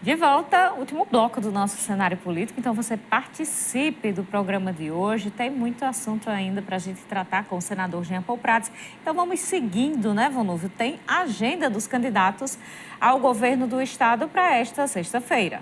De volta, último bloco do nosso cenário político. Então, você participe do programa de hoje. Tem muito assunto ainda para a gente tratar com o senador Jean Paul Prats. Então, vamos seguindo, né, Vonúvio? Tem a agenda dos candidatos ao governo do estado para esta sexta-feira.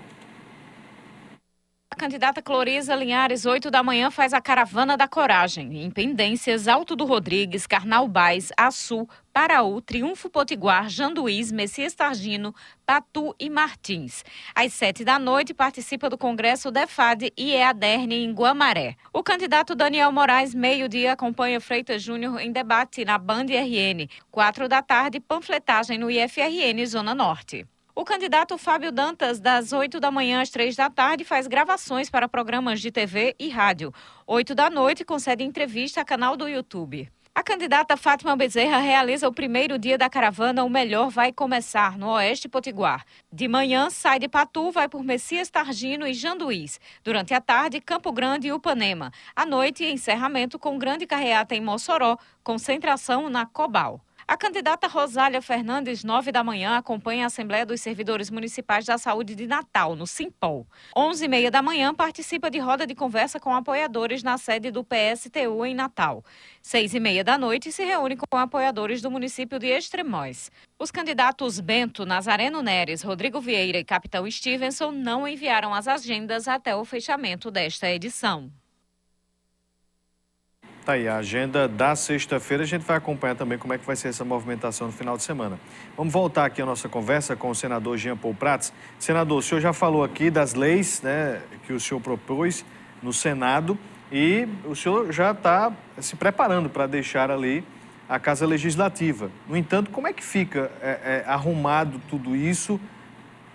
A candidata Cloriza Linhares, 8 da manhã, faz a Caravana da Coragem. Em Pendências, Alto do Rodrigues, Carnaubais, Açu, Paraú, Triunfo Potiguar, Janduís, Messias Targino, Patu e Martins. Às 7 da noite, participa do Congresso DEFAD e EADERN em Guamaré. O candidato Daniel Moraes, meio-dia, acompanha Freitas Júnior em debate na Band RN. 4 da tarde, panfletagem no IFRN Zona Norte. O candidato Fábio Dantas, das 8 da manhã às 3 da tarde, faz gravações para programas de TV e rádio. 8 da noite, concede entrevista a canal do YouTube. A candidata Fátima Bezerra realiza o primeiro dia da caravana O Melhor Vai Começar, no Oeste Potiguar. De manhã, sai de Patu, vai por Messias Targino e Janduís. Durante a tarde, Campo Grande e Upanema. À noite, encerramento com grande carreata em Mossoró, concentração na Cobal. A candidata Rosália Fernandes, 9 da manhã, acompanha a Assembleia dos Servidores Municipais da Saúde de Natal, no Simpol. 11h30 da manhã, participa de roda de conversa com apoiadores na sede do PSTU em Natal. 6h30 da noite, se reúne com apoiadores do município de Extremóis. Os candidatos Bento, Nazareno Neres, Rodrigo Vieira e Capitão Stevenson não enviaram as agendas até o fechamento desta edição. Tá aí, a agenda da sexta-feira. A gente vai acompanhar também como é que vai ser essa movimentação no final de semana. Vamos voltar aqui a nossa conversa com o senador Jean Paul Prats. Senador, o senhor já falou aqui das leis, né, que o senhor propôs no Senado e o senhor já está se preparando para deixar ali a Casa Legislativa. No entanto, como é que fica arrumado tudo isso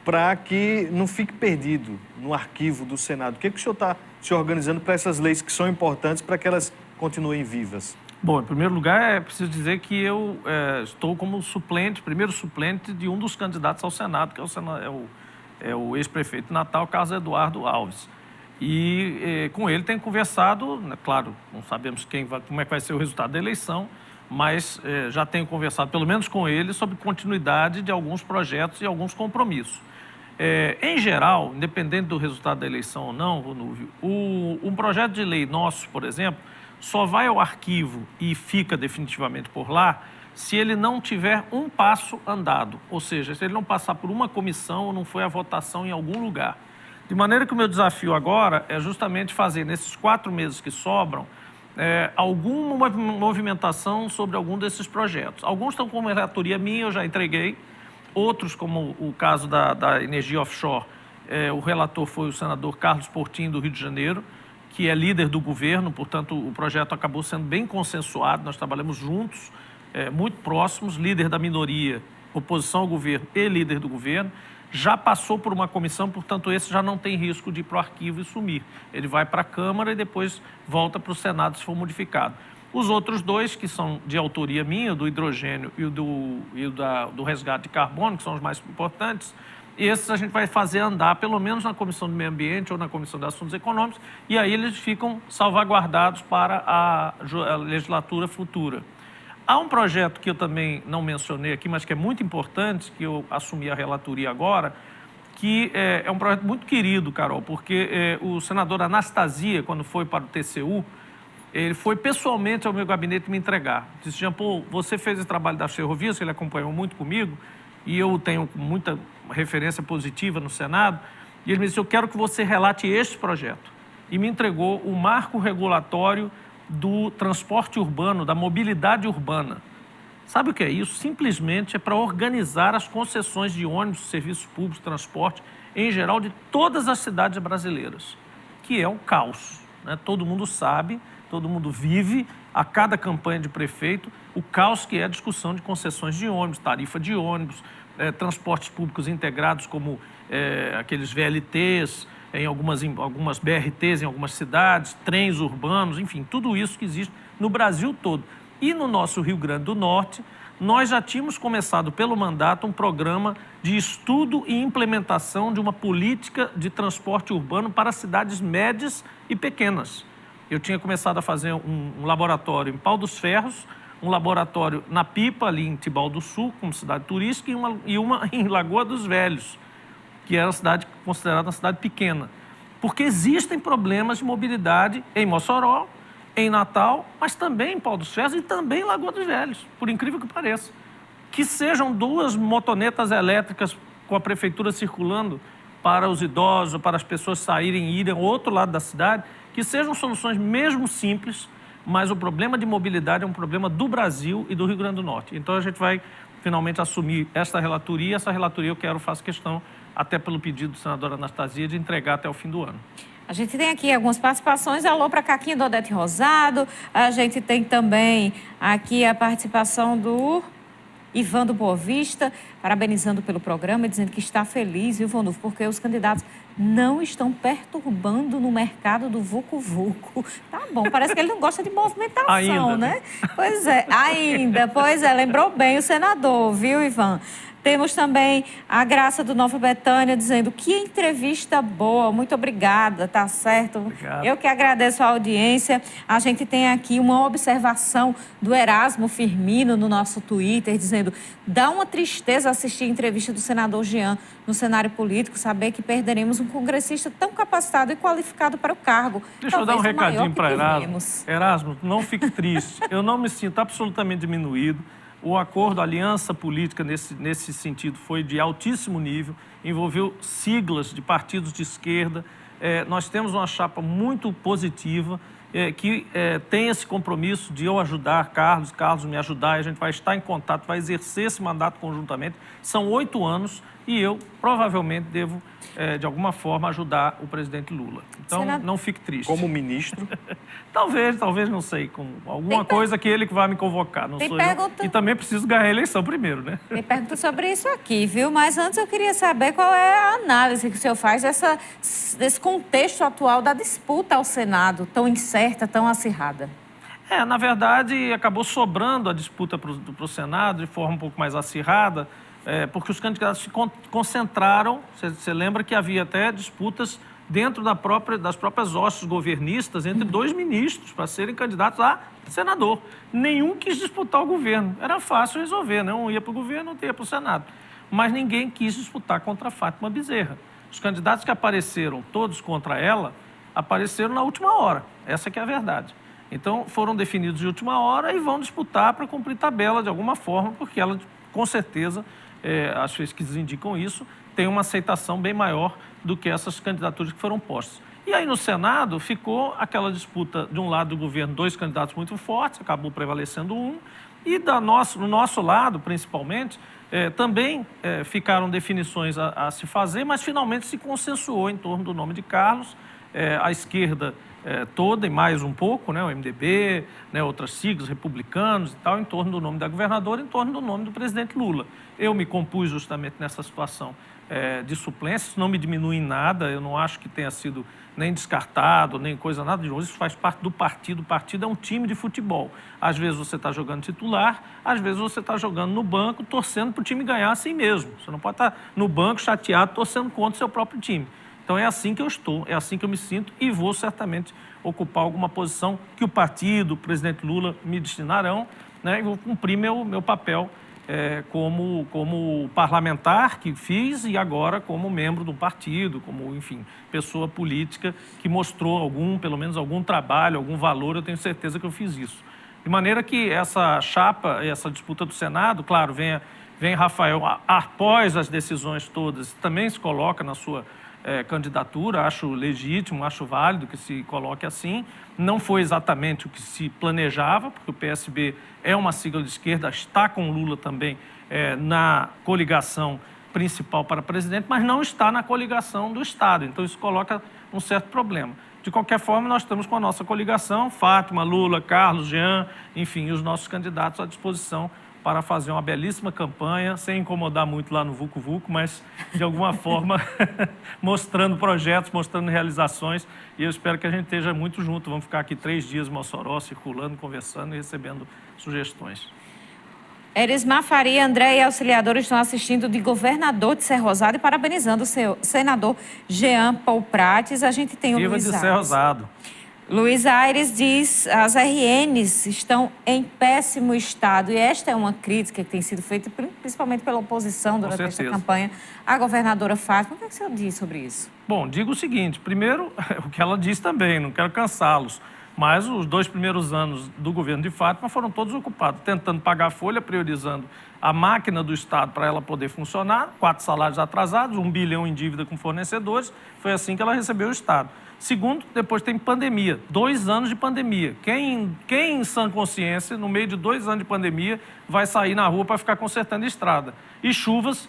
para que não fique perdido no arquivo do Senado? O que o senhor está se organizando para essas leis que são importantes para que elas continuem vivas? Bom, em primeiro lugar, é preciso dizer que eu estou como suplente, primeiro suplente de um dos candidatos ao Senado, que é o ex-prefeito de Natal, Carlos Eduardo Alves. E com ele tenho conversado, né, claro, não sabemos como é que vai ser o resultado da eleição, mas já tenho conversado, pelo menos com ele, sobre continuidade de alguns projetos e alguns compromissos. Em geral, independente do resultado da eleição ou não, Vonúvio, um projeto de lei nosso, por exemplo, só vai ao arquivo e fica definitivamente por lá se ele não tiver um passo andado, ou seja, se ele não passar por uma comissão ou não foi à votação em algum lugar. De maneira que o meu desafio agora é justamente fazer, nesses 4 meses que sobram, alguma movimentação sobre algum desses projetos. Alguns estão com uma relatoria minha, eu já entreguei. Outros, como o caso da energia offshore, o relator foi o senador Carlos Portinho, do Rio de Janeiro, que é líder do governo, portanto, o projeto acabou sendo bem consensuado, nós trabalhamos juntos, muito próximos, líder da minoria, oposição ao governo e líder do governo. Já passou por uma comissão, portanto, esse já não tem risco de ir para o arquivo e sumir. Ele vai para a Câmara e depois volta para o Senado se for modificado. Os outros 2, que são de autoria minha, do hidrogênio e do resgate de carbono, que são os mais importantes, esses a gente vai fazer andar, pelo menos na Comissão do Meio Ambiente ou na Comissão de Assuntos Econômicos, e aí eles ficam salvaguardados para a legislatura futura. Há um projeto que eu também não mencionei aqui, mas que é muito importante, que eu assumi a relatoria agora, que é um projeto muito querido, Carol, porque o senador Anastasia, quando foi para o TCU, ele foi pessoalmente ao meu gabinete me entregar. Disse: Jean Paul, você fez esse trabalho das ferrovias, que ele acompanhou muito comigo, e eu tenho muita referência positiva no Senado, e ele me disse: eu quero que você relate este projeto. E me entregou o marco regulatório do transporte urbano, da mobilidade urbana. Sabe o que é isso? Simplesmente é para organizar as concessões de ônibus, serviços públicos, transporte, em geral, de todas as cidades brasileiras, que é um caos, né? Todo mundo sabe, todo mundo vive, a cada campanha de prefeito, o caos que é a discussão de concessões de ônibus, tarifa de ônibus, transportes públicos integrados como aqueles VLTs, em algumas BRTs em algumas cidades, trens urbanos, enfim, tudo isso que existe no Brasil todo. E no nosso Rio Grande do Norte, nós já tínhamos começado pelo mandato um programa de estudo e implementação de uma política de transporte urbano para cidades médias e pequenas. Eu tinha começado a fazer um laboratório em Pau dos Ferros, um laboratório na Pipa, ali em Tibau do Sul, como cidade turística, e uma em Lagoa dos Velhos. que era considerada uma cidade pequena. Porque existem problemas de mobilidade em Mossoró, em Natal, mas também em Pau dos Ferros e também em Lagoa dos Velhos, por incrível que pareça. Que sejam 2 motonetas elétricas com a prefeitura circulando para os idosos, para as pessoas saírem e irem ao outro lado da cidade, que sejam soluções mesmo simples, mas o problema de mobilidade é um problema do Brasil e do Rio Grande do Norte. Então a gente vai finalmente assumir essa relatoria. Essa relatoria eu faço questão, até pelo pedido do senador Anastasia, de entregar até o fim do ano. A gente tem aqui algumas participações. Alô para Caquinha do Odete Rosado. A gente tem também aqui a participação do Ivan do Boa Vista, parabenizando pelo programa e dizendo que está feliz, viu, Vonulfo, porque os candidatos não estão perturbando no mercado do vucu-vucu. Tá bom, parece que ele não gosta de movimentação, ainda, né? Pois é, ainda. Pois é, lembrou bem o senador, viu, Ivan? Temos também a Graça do Nova Betânia dizendo que entrevista boa, muito obrigada, tá certo? Obrigado. Eu que agradeço a audiência. A gente tem aqui uma observação do Erasmo Firmino no nosso Twitter, dizendo: dá uma tristeza assistir a entrevista do senador Jean no cenário político, saber que perderemos um congressista tão capacitado e qualificado para o cargo. Deixa eu dar um recadinho para Erasmo. Erasmo, não fique triste. Eu não me sinto absolutamente diminuído. O acordo, a aliança política nesse sentido foi de altíssimo nível, envolveu siglas de partidos de esquerda. Nós temos uma chapa muito positiva, que tem esse compromisso de eu ajudar Carlos me ajudar, e a gente vai estar em contato, vai exercer esse mandato conjuntamente. São 8 anos e eu provavelmente devo, de alguma forma, ajudar o presidente Lula. Então, não fique triste. Como ministro? Talvez, não sei, com alguma coisa que ele que vai me convocar, não sou eu. E também preciso ganhar a eleição primeiro, né? Tem pergunta sobre isso aqui, viu? Mas antes eu queria saber qual é a análise que o senhor faz desse contexto atual da disputa ao Senado, tão incerta, tão acirrada. Na verdade, acabou sobrando a disputa para o Senado de forma um pouco mais acirrada, porque os candidatos se concentraram. Você lembra que havia até disputas dentro das próprias hostes governistas entre 2 ministros para serem candidatos a senador. Nenhum quis disputar o governo. Era fácil resolver, né? Um ia para o governo, outro ia para o Senado. Mas ninguém quis disputar contra a Fátima Bezerra. Os candidatos que apareceram todos contra ela, apareceram na última hora. Essa que é a verdade. Então, foram definidos de última hora e vão disputar para cumprir tabela de alguma forma, porque ela, com certeza, as pesquisas indicam isso, tem uma aceitação bem maior do que essas candidaturas que foram postas. E aí, no Senado, ficou aquela disputa, de um lado do governo, 2 candidatos muito fortes, acabou prevalecendo um, e no nosso lado, principalmente, também ficaram definições a se fazer, mas finalmente se consensuou em torno do nome de Carlos. A esquerda toda e mais um pouco, né, o MDB, né, outras siglas, republicanos e tal, em torno do nome da governadora, em torno do nome do presidente Lula. Eu me compus justamente nessa situação de suplência, isso não me diminui em nada, eu não acho que tenha sido nem descartado, nem coisa nada de hoje, isso faz parte do partido. O partido é um time de futebol. Às vezes você está jogando titular, às vezes você está jogando no banco, torcendo para o time ganhar assim mesmo. Você não pode estar no banco chateado, torcendo contra o seu próprio time. Então, é assim que eu estou, é assim que eu me sinto e vou certamente ocupar alguma posição que o partido, o presidente Lula me destinarão, né? E vou cumprir meu papel como parlamentar que fiz e agora como membro do partido, como, enfim, pessoa política que mostrou pelo menos algum trabalho, algum valor, eu tenho certeza que eu fiz isso. De maneira que essa chapa, essa disputa do Senado, claro, vem Rafael, após as decisões todas, também se coloca na sua candidatura, acho legítimo, acho válido que se coloque assim. Não foi exatamente o que se planejava, porque o PSB é uma sigla de esquerda, está com Lula também na coligação principal para presidente, mas não está na coligação do Estado. Então, isso coloca um certo problema. De qualquer forma, nós estamos com a nossa coligação, Fátima, Lula, Carlos, Jean, enfim, os nossos candidatos à disposição para fazer uma belíssima campanha, sem incomodar muito lá no Vucu Vucu, mas, de alguma forma, mostrando projetos, mostrando realizações. E eu espero que a gente esteja muito junto. Vamos ficar aqui 3 dias em Mossoró, circulando, conversando e recebendo sugestões. Erismar Faria, André e auxiliadores estão assistindo de governador de Serra Rosado e parabenizando o senador Jean Paul Prates. A gente tem o Viva Luiz de Serra Rosado. Luiz Aires diz as RNs estão em péssimo estado. E esta é uma crítica que tem sido feita principalmente pela oposição durante esta campanha à governadora Fátima. O que é que o senhor diz sobre isso? Bom, digo o seguinte. Primeiro, o que ela diz também, não quero cansá-los. Mas os 2 primeiros anos do governo de Fátima foram todos ocupados, tentando pagar a folha, priorizando a máquina do Estado para ela poder funcionar, 4 salários atrasados, 1 bilhão em dívida com fornecedores. Foi assim que ela recebeu o Estado. Segundo, depois tem pandemia, 2 anos de pandemia. Quem em sã consciência, no meio de 2 anos de pandemia, vai sair na rua para ficar consertando estrada? E chuvas.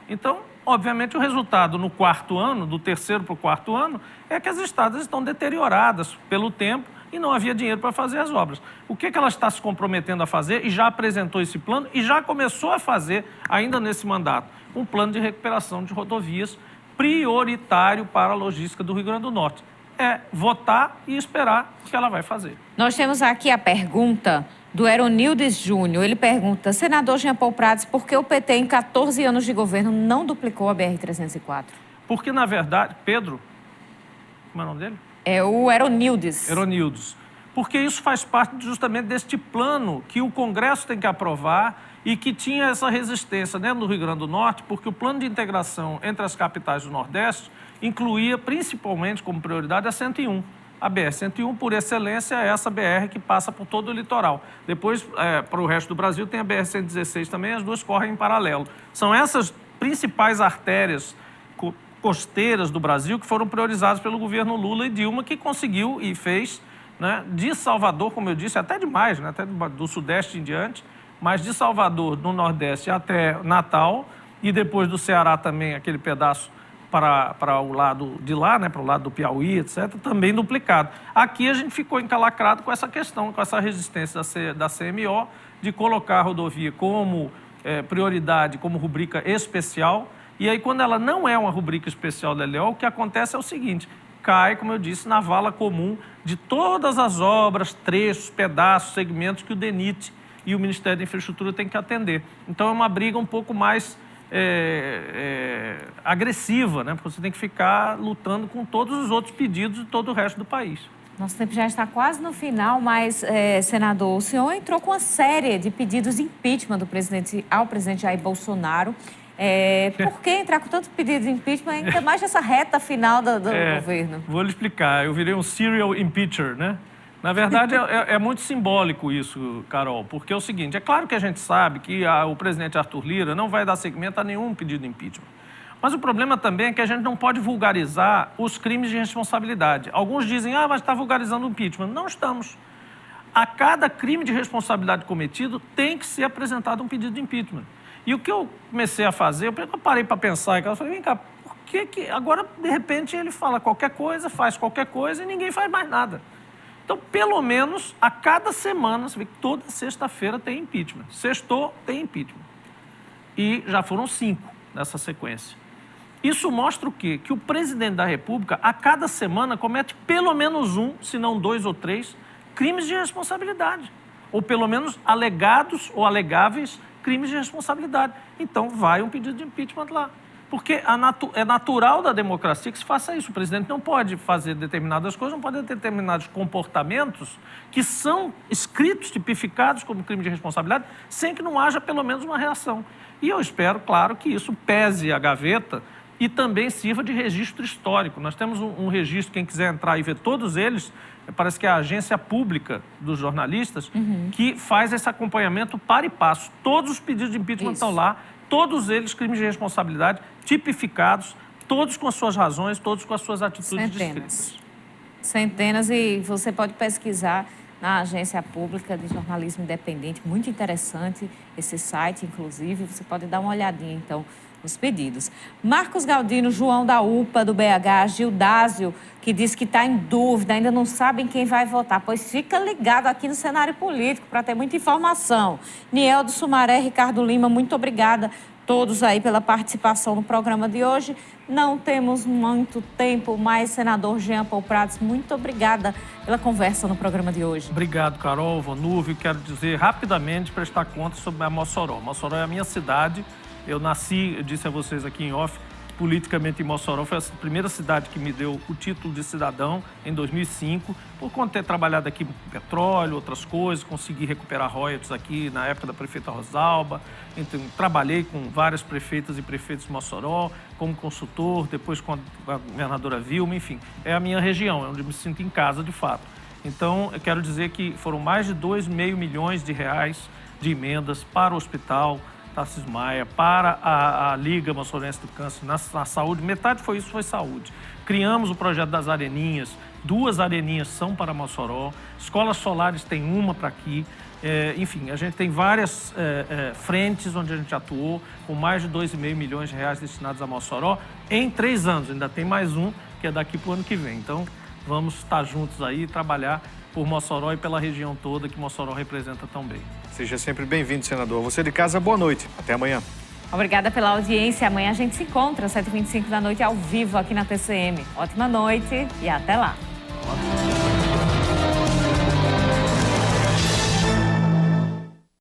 Então, obviamente, o resultado no 4º ano, do 3º para o 4º ano, é que as estradas estão deterioradas pelo tempo e não havia dinheiro para fazer as obras. O que ela está se comprometendo a fazer e já apresentou esse plano e já começou a fazer, ainda nesse mandato, um plano de recuperação de rodovias prioritário para a logística do Rio Grande do Norte. É votar e esperar o que ela vai fazer. Nós temos aqui a pergunta do Eronildes Júnior. Ele pergunta, senador Jean Paul Prats, por que o PT em 14 anos de governo não duplicou a BR-304? Porque, na verdade, Pedro, como é o nome dele? É o Eronildes. Eronildes. Porque isso faz parte justamente deste plano que o Congresso tem que aprovar e que tinha essa resistência dentro do Rio Grande do Norte, porque o plano de integração entre as capitais do Nordeste incluía principalmente como prioridade a 101. A BR-101, por excelência, é essa BR que passa por todo o litoral. Depois, para o resto do Brasil, tem a BR-116 também, as duas correm em paralelo. São essas principais artérias costeiras do Brasil que foram priorizadas pelo governo Lula e Dilma, que conseguiu e fez, né, de Salvador, como eu disse, até demais, né, até do Sudeste em diante, mas de Salvador, no Nordeste, até Natal, e depois do Ceará também, aquele pedaço para o lado de lá, né, para o lado do Piauí, etc., também duplicado. Aqui a gente ficou encalacrado com essa questão, com essa resistência da CMO de colocar a rodovia como prioridade, como rubrica especial. E aí, quando ela não é uma rubrica especial da LEO, o que acontece é o seguinte, cai, como eu disse, na vala comum de todas as obras, trechos, pedaços, segmentos que o DENIT e o Ministério da Infraestrutura têm que atender. Então, é uma briga um pouco mais agressiva, né? Porque você tem que ficar lutando com todos os outros pedidos de todo o resto do país. Nosso tempo já está quase no final, mas, senador, o senhor entrou com uma série de pedidos de impeachment do presidente Jair Bolsonaro. Por que entrar com tanto pedido de impeachment, ainda mais nessa reta final do governo? Vou lhe explicar. Eu virei um serial impeacher, né? Na verdade, é muito simbólico isso, Carol, porque é o seguinte, é claro que a gente sabe que o presidente Arthur Lira não vai dar seguimento a nenhum pedido de impeachment. Mas o problema também é que a gente não pode vulgarizar os crimes de responsabilidade. Alguns dizem, mas está vulgarizando o impeachment. Não estamos. A cada crime de responsabilidade cometido tem que ser apresentado um pedido de impeachment. E o que eu comecei a fazer, eu parei para pensar, e eu falei, vem cá, por que agora, de repente, ele fala qualquer coisa, faz qualquer coisa e ninguém faz mais nada? Então, pelo menos, a cada semana, você vê que toda sexta-feira tem impeachment. Sextou, tem impeachment. E já foram 5 nessa sequência. Isso mostra o quê? Que o presidente da República, a cada semana, comete pelo menos 1, se não 2 ou 3, crimes de responsabilidade. Ou pelo menos alegados ou alegáveis crimes de responsabilidade. Então, vai um pedido de impeachment lá. Porque é natural da democracia que se faça isso. O presidente não pode fazer determinadas coisas, não pode ter determinados comportamentos que são escritos, tipificados como crime de responsabilidade, sem que não haja pelo menos uma reação. E eu espero, claro, que isso pese a gaveta e também sirva de registro histórico. Nós temos um registro, quem quiser entrar e ver todos eles, parece que é a agência pública dos jornalistas, que faz esse acompanhamento para e passo. Todos os pedidos de impeachment estão lá, todos eles crimes de responsabilidade, tipificados, todos com as suas razões, todos com as suas atitudes descritas. Centenas, e você pode pesquisar na Agência Pública de Jornalismo Independente, muito interessante esse site, inclusive, você pode dar uma olhadinha, então, nos pedidos. Marcos Galdino, João da UPA, do BH, Gildásio, que diz que está em dúvida, ainda não sabem quem vai votar, pois fica ligado aqui no cenário político para ter muita informação. Niel do Sumaré, Ricardo Lima, muito obrigada todos aí pela participação no programa de hoje. Não temos muito tempo, mas, senador Jean Paul Prats, muito obrigada pela conversa no programa de hoje. Obrigado, Carol, Vonúvio. Quero dizer rapidamente, prestar conta sobre a Mossoró. Mossoró é a minha cidade. Eu nasci, eu disse a vocês aqui em off, politicamente em Mossoró. Foi a primeira cidade que me deu o título de cidadão em 2005, por conta de ter trabalhado aqui com petróleo, outras coisas, consegui recuperar royalties aqui na época da prefeita Rosalba. Então, trabalhei com várias prefeitas e prefeitos de Mossoró, como consultor, depois com a governadora Vilma, enfim. É a minha região, é onde eu me sinto em casa, de fato. Então, eu quero dizer que foram mais de 2,5 milhões de reais de emendas para o hospital Tarcísio Maia, para a Liga Moçorense do Câncer, na saúde. Metade foi isso, foi saúde. Criamos o projeto das areninhas, 2 areninhas são para Mossoró, escolas solares tem uma para aqui. Enfim, a gente tem várias frentes onde a gente atuou, com mais de 2,5 milhões de reais destinados a Mossoró em 3 anos. Ainda tem mais um, que é daqui para o ano que vem. Então, vamos estar juntos aí e trabalhar por Mossoró e pela região toda que Mossoró representa tão bem. Seja sempre bem-vindo, senador. Você de casa, boa noite. Até amanhã. Obrigada pela audiência. Amanhã a gente se encontra às 7h25 da noite ao vivo aqui na TCM. Ótima noite e até lá.